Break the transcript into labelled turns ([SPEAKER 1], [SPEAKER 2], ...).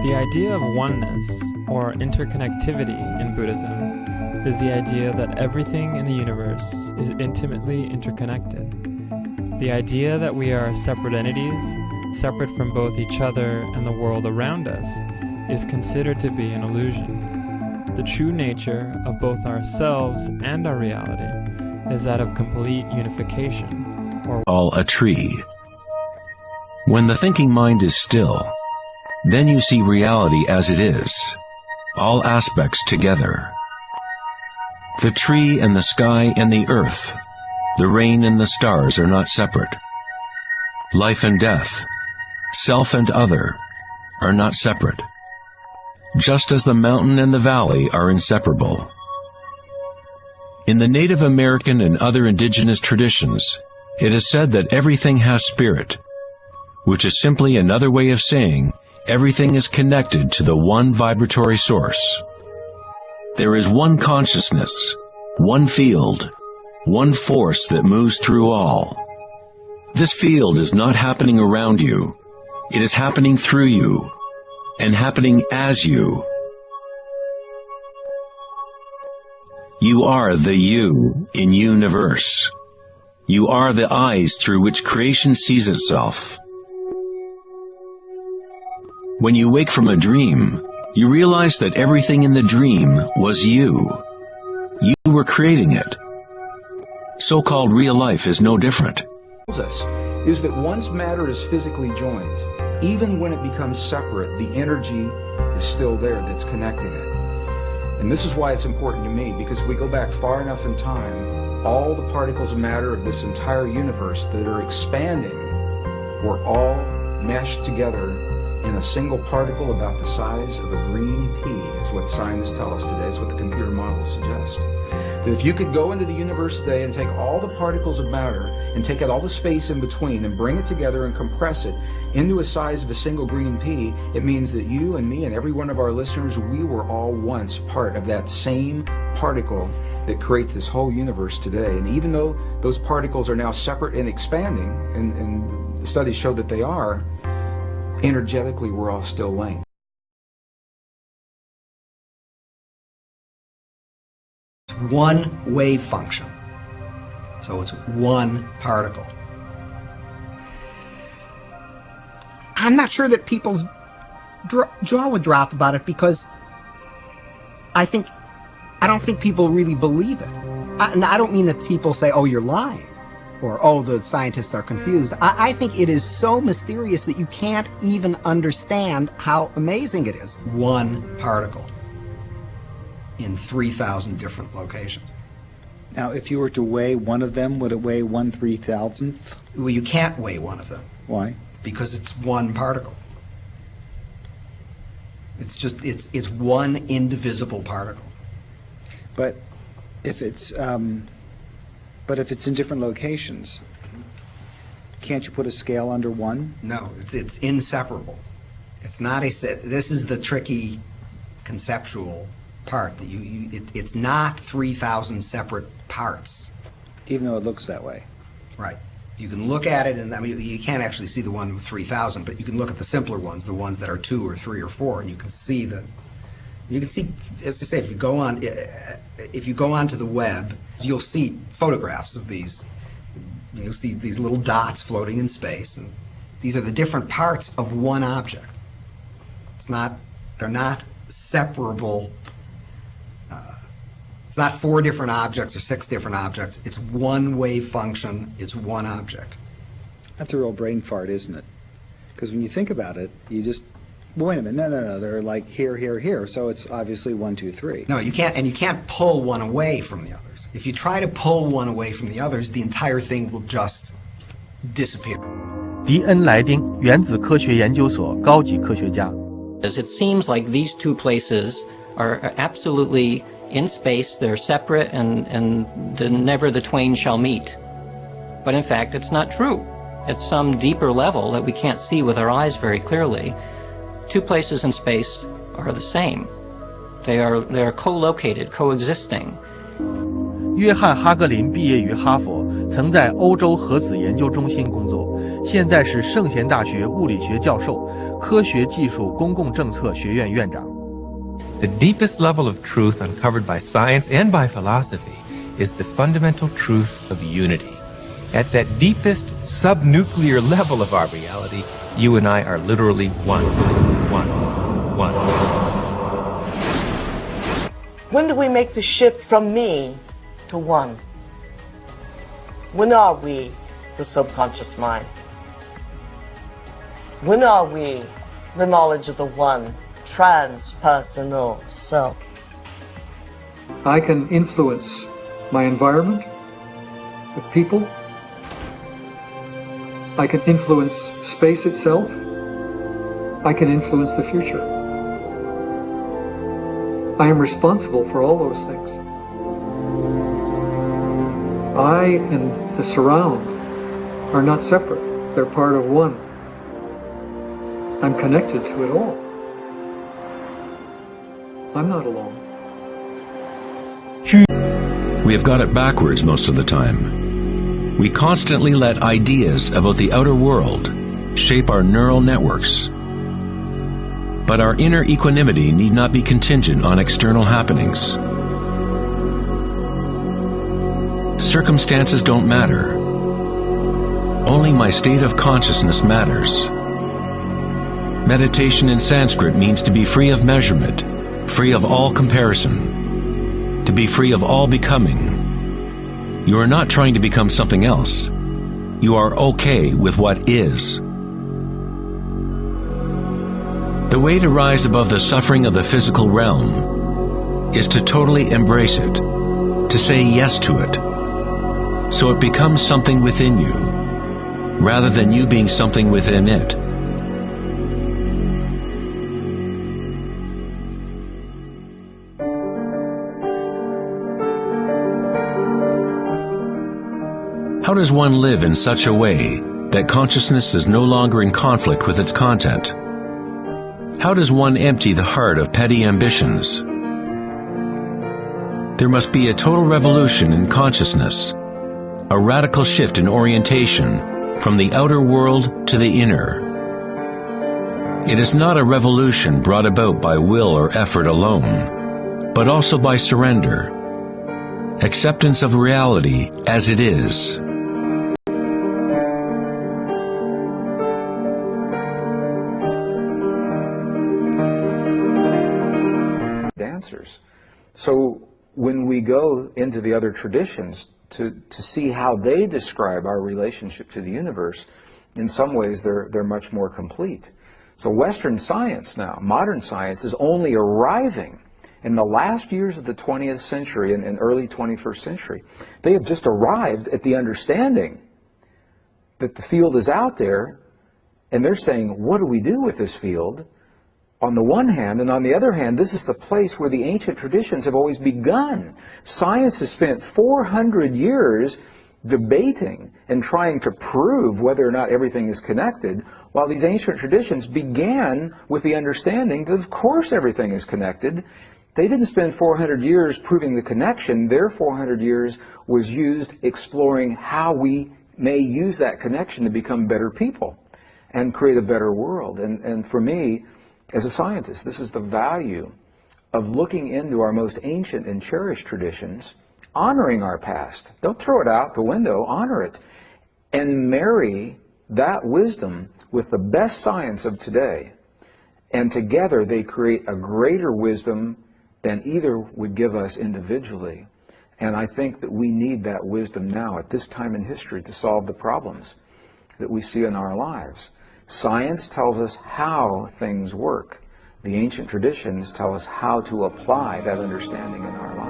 [SPEAKER 1] The idea of oneness, or interconnectivity in Buddhism, is the idea that everything in the universe is intimately interconnected. The idea that we are separate entities, separate from both each other and the world around us, is considered to be an illusion. The true nature of both ourselves and our reality is that of complete unification, or
[SPEAKER 2] all a tree. When the thinking mind is still, then you see reality as it is, all aspects together. The tree and the sky and the earth, the rain and the stars are not separate. Life and death, self and other, are not separate. Just as the mountain and the valley are inseparable. In the Native American and other indigenous traditions, it is said that everything has spirit, which is simply another way of saying everything is connected to the one vibratory source. There is one consciousness, one field, one force that moves through all. This field is not happening around you. It is happening through you, and happening as you. You are the you in universe. You are the eyes through which creation sees itself. When you wake from a dream, you realize that everything in the dream was you. You were creating it. So-called real life is no different.
[SPEAKER 3] Is that once matter is physically joined, even when it becomes separate, the energy is still there that's connecting it. And this is why it's important to me, because if we go back far enough in time, all the particles of matter of this entire universe that are expanding were all meshed together in a single particle about the size of a green pea. Is what scientists tell us today. It's what the computer models suggest. That if you could go into the universe today and take all the particles of matter and take out all the space in between and bring it together and compress it into a size of a single green pea, it means that you and me and every one of our listeners, we were all once part of that same particle that creates this whole universe today. And even though those particles are now separate and expanding, and the studies show that they are, energetically we're all still linked.
[SPEAKER 4] One wave function. So it's one particle. I'm not sure that people's jaw would drop about it, because I don't think people really believe it. And I don't mean that people say, oh, you're lying, or oh, the scientists are confused. I think it is so mysterious that you can't even understand how amazing it is. One particle in 3,000 different locations.
[SPEAKER 5] Now, if you were to weigh one of them, would it weigh 1/3000th?
[SPEAKER 4] Well, you can't weigh one of them.
[SPEAKER 5] Why?
[SPEAKER 4] Because it's one particle. It's just, it's one indivisible particle.
[SPEAKER 5] But if it's in different locations, can't you put a scale under one?
[SPEAKER 4] No, it's inseparable. It's not this is the tricky conceptual part, that it's not 3,000 separate parts.
[SPEAKER 5] Even though it looks that way.
[SPEAKER 4] Right. You can look at it, and I mean, you can't actually see the one with 3,000, but you can look at the simpler ones, the ones that are 2 or 3 or 4, and you can see, as I say, if you go onto the web, you'll see photographs of these. You'll see these little dots floating in space, and these are the different parts of one object. They're not separable. It's not 4 different objects or 6 different objects. It's one wave function. It's one object.
[SPEAKER 5] That's a real brain fart, isn't it? Because when you think about it, you just, well, wait a minute, no, they're like here, here, here, so it's obviously 1, 2, 3.
[SPEAKER 4] No, you can't, and you can't pull one away from the others. If you try to pull one away from the others, the entire thing will just disappear.
[SPEAKER 6] 迪恩莱丁原子科学研究所高级科学家。
[SPEAKER 7] It seems like these two places are absolutely in space, they're separate, and never the twain shall meet. But in fact, it's not true. At some deeper level that we can't see with our eyes very clearly, two places in space are the same. They are co-located, coexisting.
[SPEAKER 6] 约翰·哈格林毕业于哈佛，曾在欧洲核子研究中心工作。现在是圣贤大学物理学教授、科学技术公共政策学院院长。
[SPEAKER 8] The deepest level of truth uncovered by science and by philosophy is the fundamental truth of unity. At that deepest subnuclear level of our reality, you and I are literally one.
[SPEAKER 9] When do we make the shift from me to one? When are we the subconscious mind? When are we the knowledge of the one, transpersonal self?
[SPEAKER 10] I can influence my environment, the people. I can influence space itself. I can influence the future. I am responsible for all those things. I and the surround are not separate. They're part of one. I'm connected to it all. I'm not alone.
[SPEAKER 2] We have got it backwards most of the time. We constantly let ideas about the outer world shape our neural networks. But our inner equanimity need not be contingent on external happenings. Circumstances don't matter. Only my state of consciousness matters. Meditation in Sanskrit means to be free of measurement, free of all comparison, to be free of all becoming. You are not trying to become something else. You are okay with what is. The way to rise above the suffering of the physical realm is to totally embrace it, to say yes to it, so it becomes something within you, rather than you being something within it. How does one live in such a way that consciousness is no longer in conflict with its content? How does one empty the heart of petty ambitions? There must be a total revolution in consciousness, a radical shift in orientation from the outer world to the inner. It is not a revolution brought about by will or effort alone, but also by surrender, acceptance of reality as it is.
[SPEAKER 3] Answers. So when we go into the other traditions to see how they describe our relationship to the universe, in some ways they're much more complete. So Western science now, modern science, is only arriving in the last years of the 20th century and early 21st century. They have just arrived at the understanding that the field is out there, and they're saying, what do we do with this field? On the one hand, and on the other hand, this is the place where the ancient traditions have always begun. Science has spent 400 years debating and trying to prove whether or not everything is connected, while these ancient traditions began with the understanding that of course everything is connected. They didn't spend 400 years proving the connection. Their 400 years was used exploring how we may use that connection to become better people and create a better world. And for me, as a scientist, this is the value of looking into our most ancient and cherished traditions, honoring our past. Don't throw it out the window, honor it, and marry that wisdom with the best science of today. And together they create a greater wisdom than either would give us individually. And I think that we need that wisdom now at this time in history to solve the problems that we see in our lives. Science tells us how things work. The ancient traditions tell us how to apply that understanding in our lives.